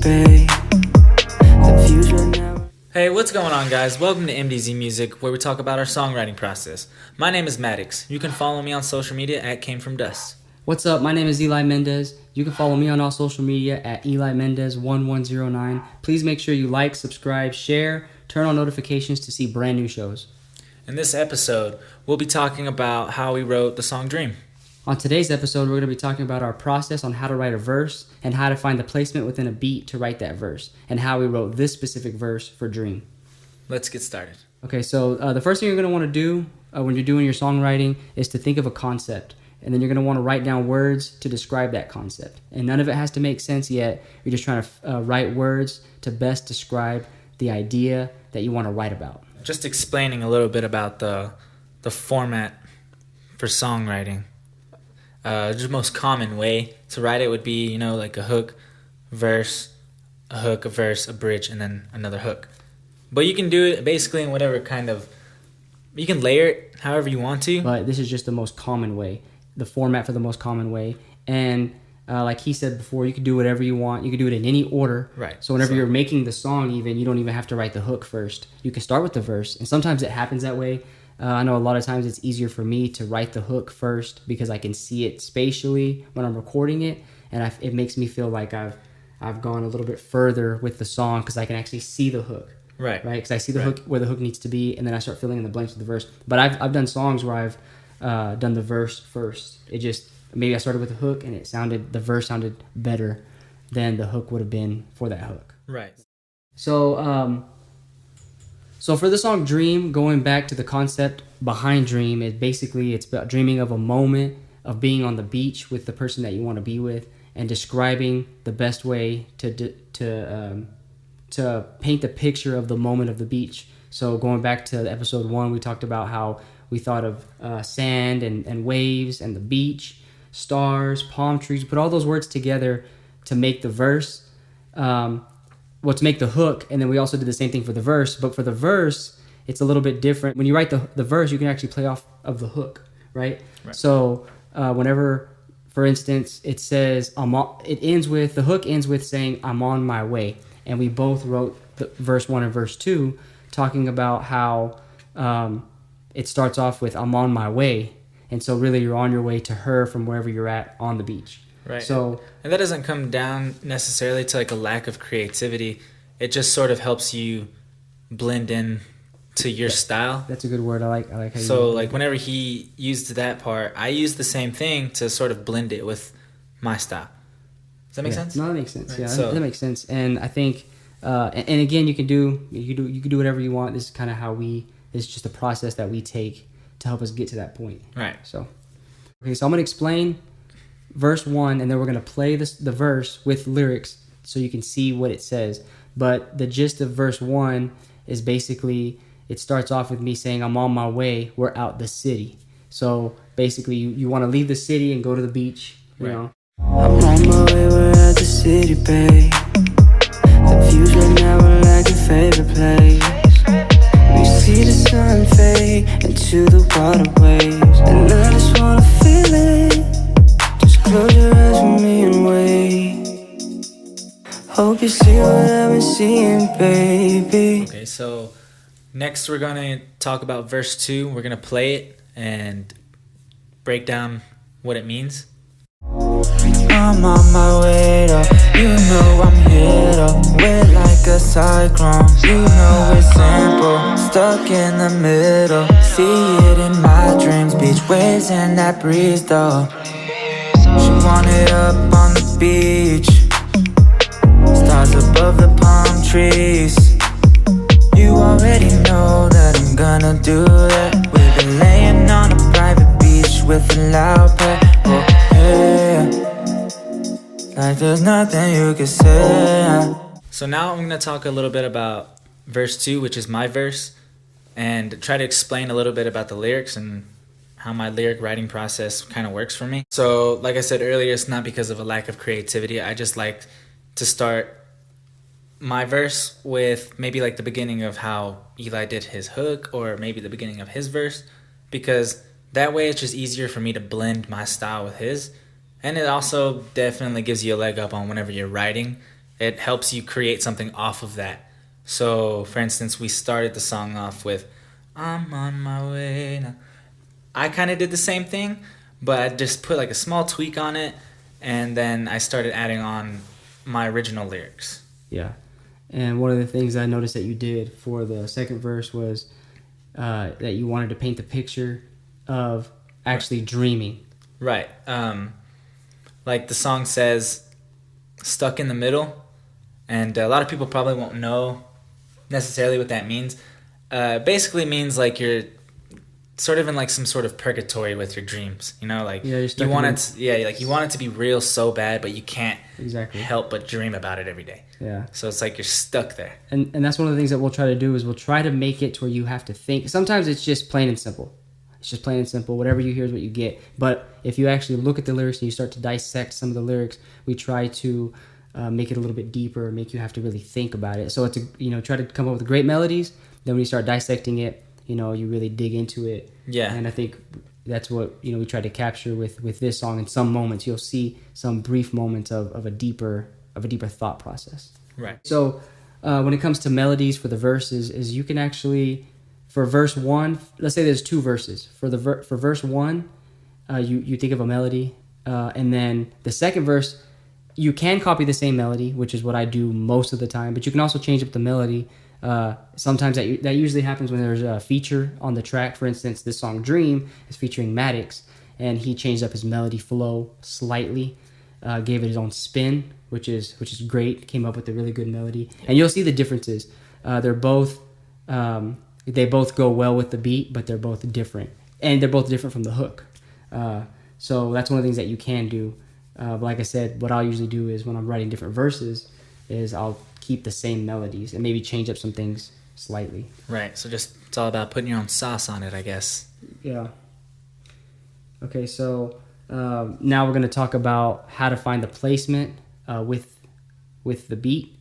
babe. The views were never. Hey, what's going on, guys? Welcome to MDZ Music, where we talk about our songwriting process. My name is MATTIX. You can follow me on social media at Came From Dust. What's up? My name is Eli Mendez. You can follow me on all social media at Eli Mendez 1109. Please make sure you like, subscribe, share, turn on notifications to see brand new shows. In this episode, we'll be talking about how we wrote the song Dream. On today's episode, we're going to be talking about our process on how to write a verse and how to find the placement within a beat to write that verse and how we wrote this specific verse for Dream. Let's get started. Okay, so the first thing you're going to want to do when you're doing your songwriting is to think of a concept. And then you're going to want to write down words to describe that concept. And none of it has to make sense yet. You're just trying to write words to best describe the idea that you want to write about. Just explaining a little bit about the format for songwriting. The most common way to write it would be, like a hook, verse, a hook, a verse, a bridge, and then another hook. But you can do it basically in whatever kind of... You can layer it however you want to. But this is just the most common way. The format for the most common way. And like he said before, you can do whatever you want. You can do it in any order. Right. So whenever you're making the song even, you don't even have to write the hook first. You can start with the verse. And sometimes it happens that way. I know a lot of times it's easier for me to write the hook first because I can see it spatially when I'm recording it. And it makes me feel like I've gone a little bit further with the song because I can actually see the hook. Right. Because I see the hook where the hook needs to be, and then I start filling in the blanks with the verse. But I've done songs where I've done the verse first. It just, maybe I started with the hook and the verse sounded better than the hook would have been for that hook. Right. So for the song Dream, going back to the concept behind Dream, it's about dreaming of a moment of being on the beach with the person that you want to be with and describing the best way to paint the picture of the moment of the beach. So going back to episode 1, we talked about how we thought of sand and waves and the beach, stars, palm trees, put all those words together to make the verse, to make the hook. And then we also did the same thing for the verse. But for the verse, it's a little bit different. When you write the verse, you can actually play off of the hook, right? So whenever, for instance, it says, the hook ends with saying, I'm on my way. And we both wrote the verse 1 and verse 2 talking about how it starts off with I'm on my way. And so really you're on your way to her from wherever you're at on the beach. Right. So, and that doesn't come down necessarily to like a lack of creativity. It just sort of helps you blend in to your style. That's a good word. I like how you So like whenever he used that part, I used the same thing to sort of blend it with my style. Does that make sense? No, that makes sense. Right. Yeah, So, that makes sense. And I think, and again, you can do whatever you want. This is kind of this is just a process that we take to help us get to that point. Right. So I'm going to explain verse 1, and then we're going to play the verse with lyrics so you can see what it says. But the gist of verse 1 is basically, it starts off with me saying, I'm on my way, we're out the city. So basically, you want to leave the city and go to the beach, you know. I'm on my way, we're at the city, babe. The views were never like your favorite place. We see the sun fade into the waterways, and I just wanna feel it. Just close your eyes with me and wait. Hope you see what I've been seeing, baby. Okay, so next we're going to talk about verse 2. We're going to play it and break down what it means. I'm on my way though, you know I'm here though. We're like a cyclone, you know it's simple. Stuck in the middle, see it in my dreams. Beach waves and that breeze though. She want it up on the beach, stars above the palm trees. You already know that I'm gonna do that. We've been laying on a private beach with a loud pet. Oh yeah, like there's nothing you can say. So now I'm going to talk a little bit about verse 2, which is my verse, and try to explain a little bit about the lyrics and how my lyric writing process kind of works for me. So like I said earlier, it's not because of a lack of creativity. I just like to start my verse with maybe like the beginning of how Eli did his hook, or maybe the beginning of his verse, because that way it's just easier for me to blend my style with his. And it also definitely gives you a leg up on whenever you're writing, it helps you create something off of that. So, for instance, we started the song off with "I'm on my way now." I kind of did the same thing, but I just put like a small tweak on it, and then I started adding on my original lyrics. Yeah. And one of the things I noticed that you did for the second verse was that you wanted to paint the picture of actually dreaming. Right. Like the song says, stuck in the middle. And a lot of people probably won't know necessarily what that means. Basically means like you're sort of in like some sort of purgatory with your dreams, you know, like you're stuck you want it, like you want it to be real so bad, but you can't help but dream about it every day. Yeah. So it's like you're stuck there. And that's one of the things that we'll try to do is we'll try to make it to where you have to think. Sometimes it's just plain and simple. It's just plain and simple. Whatever you hear is what you get. But if you actually look at the lyrics and you start to dissect some of the lyrics, we try to make it a little bit deeper, make you have to really think about it. So it's try to come up with great melodies. Then when you start dissecting it, you really dig into it. Yeah. And I think that's what we try to capture with this song. In some moments, you'll see some brief moments of a deeper thought process. Right. So when it comes to melodies for the verses, is you can actually, for verse 1, let's say there's 2 verses. For verse 1, you think of a melody, and then the second verse, you can copy the same melody, which is what I do most of the time, but you can also change up the melody. Sometimes that usually happens when there's a feature on the track. For instance, this song "Dream" is featuring MATTIX, and he changed up his melody flow slightly, gave it his own spin, which is great. Came up with a really good melody, and you'll see the differences. They both go well with the beat, but they're both different, and they're both different from the hook. So that's one of the things that you can do. But like I said, what I'll usually do is when I'm writing different verses, is I'll keep the same melodies and maybe change up some things slightly. Right. So just it's all about putting your own sauce on it, I guess. Yeah. Okay, so now we're going to talk about how to find the placement with the beat.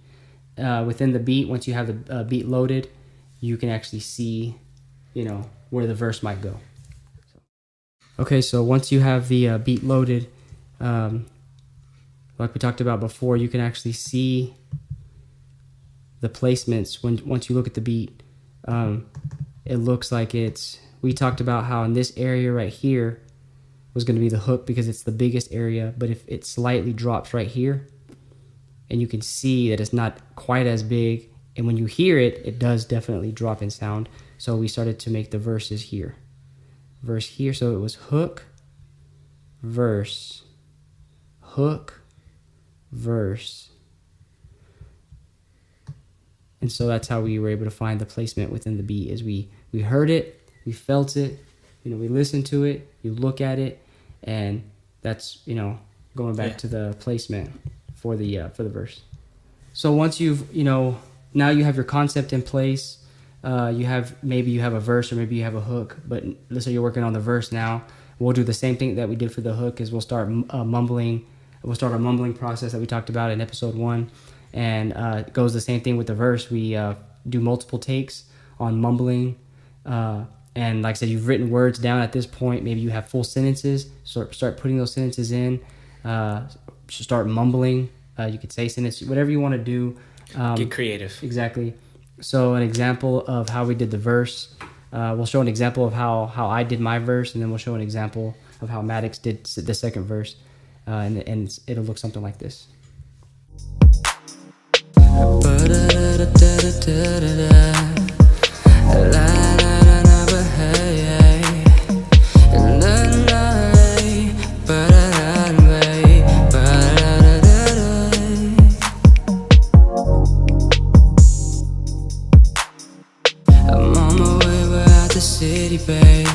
Within the beat, once you have the beat loaded, you can actually see, where the verse might go. Okay, so once you have the beat loaded, like we talked about before, you can actually see the placements. Once you look at the beat, it looks like we talked about how in this area right here was going to be the hook because it's the biggest area, but if it slightly drops right here, and you can see that it's not quite as big, and when you hear it, it does definitely drop in sound. So we started to make the verses here. Verse here, so it was hook, verse, hook, verse. And so that's how we were able to find the placement within the beat, is we heard it, we felt it, we listened to it, you look at it, and that's, going back to the placement for the verse. So once you've, now you have your concept in place, maybe you have a verse or maybe you have a hook, but let's say you're working on the verse now. We'll do the same thing that we did for the hook, is we'll start mumbling. We'll start our mumbling process that we talked about in episode 1. And it goes the same thing with the verse. We do multiple takes on mumbling. And like I said, you've written words down at this point. Maybe you have full sentences. So start putting those sentences in. Start mumbling. You could say sentences, whatever you want to do. Get creative. Exactly. So an example of how we did the verse. We'll show an example of how I did my verse, and then we'll show an example of how MATTIX did the second verse. And it'll look something like this. I'm on my way, we're at the city, babe.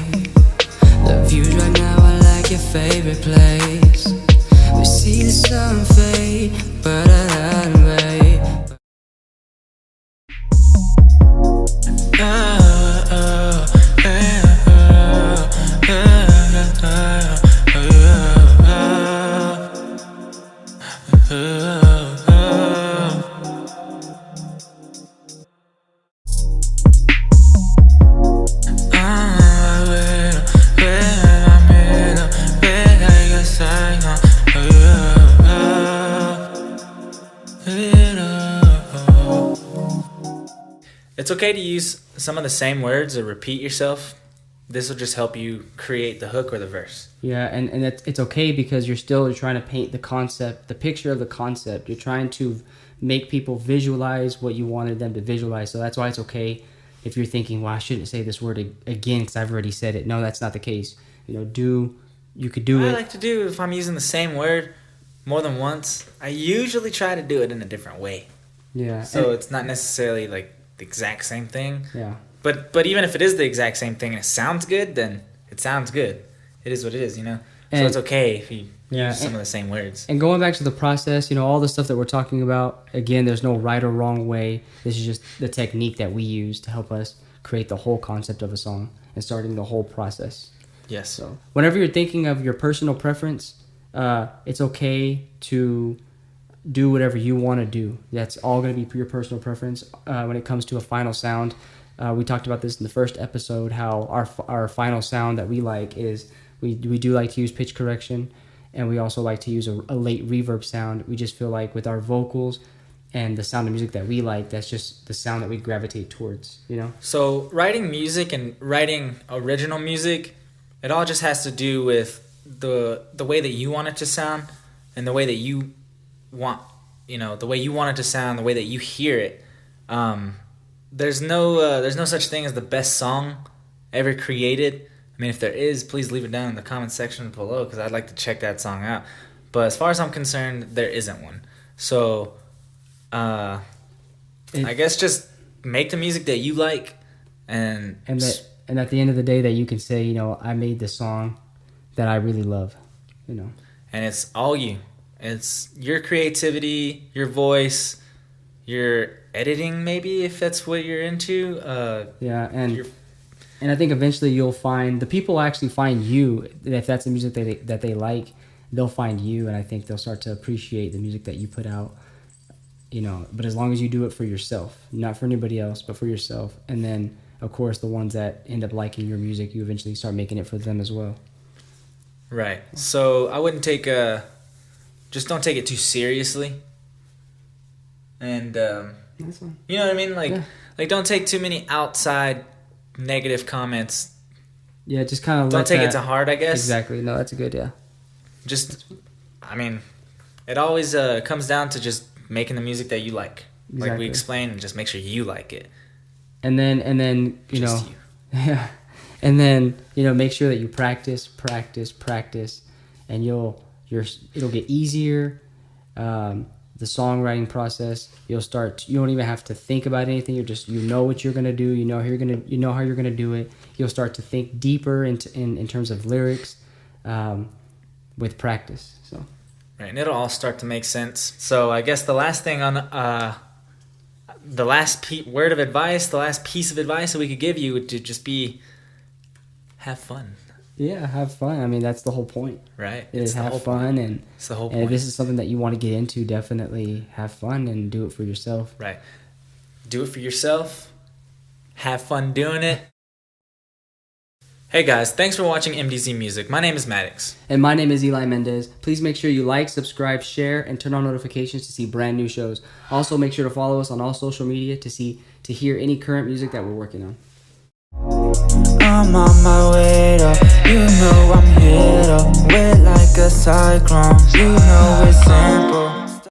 The views right now are like your favorite place. We see the sun fade, but I run away. It's okay to use some of the same words or repeat yourself. This will just help you create the hook or the verse. Yeah, and it's okay because you're trying to paint the concept, the picture of the concept. You're trying to make people visualize what you wanted them to visualize. So that's why it's okay if you're thinking, well, I shouldn't say this word again because I've already said it. No, that's not the case. You could do What it. I like to do, if I'm using the same word more than once, I usually try to do it in a different way. Yeah. So it's not necessarily like the exact same thing. Yeah. But even if it is the exact same thing and it sounds good, then it sounds good. It is what it is, So it's okay if you use some of the same words. And going back to the process, all the stuff that we're talking about, again, there's no right or wrong way. This is just the technique that we use to help us create the whole concept of a song and starting the whole process. Yes. So whenever you're thinking of your personal preference, it's okay to do whatever you want to do. That's all going to be your personal preference. When it comes to a final sound, we talked about this in the first episode, how our final sound that we like is we do like to use pitch correction, and we also like to use a late reverb sound. We just feel like with our vocals and the sound of music that we like, that's just the sound that we gravitate towards, So writing music and writing original music, it all just has to do with the way that you want it to sound and the way that you want, the way you want it to sound, the way that you hear it. There's no such thing as the best song ever created. I mean, if there is, please leave it down in the comment section below because I'd like to check that song out. But as far as I'm concerned, there isn't one. So, I guess just make the music that you like, and at the end of the day, that you can say, I made the song that I really love, And it's all you. It's your creativity, your voice, your editing, maybe, if that's what you're into. And I think eventually you'll find the people actually find you. If that's the music that they like, they'll find you, and I think they'll start to appreciate the music that you put out. But as long as you do it for yourself, not for anybody else, but for yourself, and then of course the ones that end up liking your music, you eventually start making it for them as well. Right. So I wouldn't just don't take it too seriously. And That's fine. you know what I mean? Like don't take too many outside negative comments. Yeah, just kind of don't take it to heart, I guess. Exactly. No, that's a good. Yeah. It always comes down to just making the music that you like. Exactly. Like we explained, and just make sure you like it. And then you yeah, and then make sure that you practice, and it'll get easier. The songwriting process, you don't even have to think about anything. You know what you're gonna do. You know how you're gonna do it. You'll start to think deeper in terms of lyrics with practice. So. Right, and it'll all start to make sense. So I guess the last thing on the last word of advice, the last piece of advice that we could give you would just be have fun. Yeah, have fun. I mean, that's the whole point. Right. Is have fun, and it's the whole point. And if this is something that you want to get into, definitely have fun and do it for yourself. Right. Do it for yourself. Have fun doing it. Hey guys, thanks for watching MDZ Music. My name is MATTIX. And my name is Eli Mendez. Please make sure you like, subscribe, share, and turn on notifications to see brand new shows. Also, make sure to follow us on all social media to hear any current music that we're working on. I'm on my way though, I'm here though, wet like a cyclone, it's simple.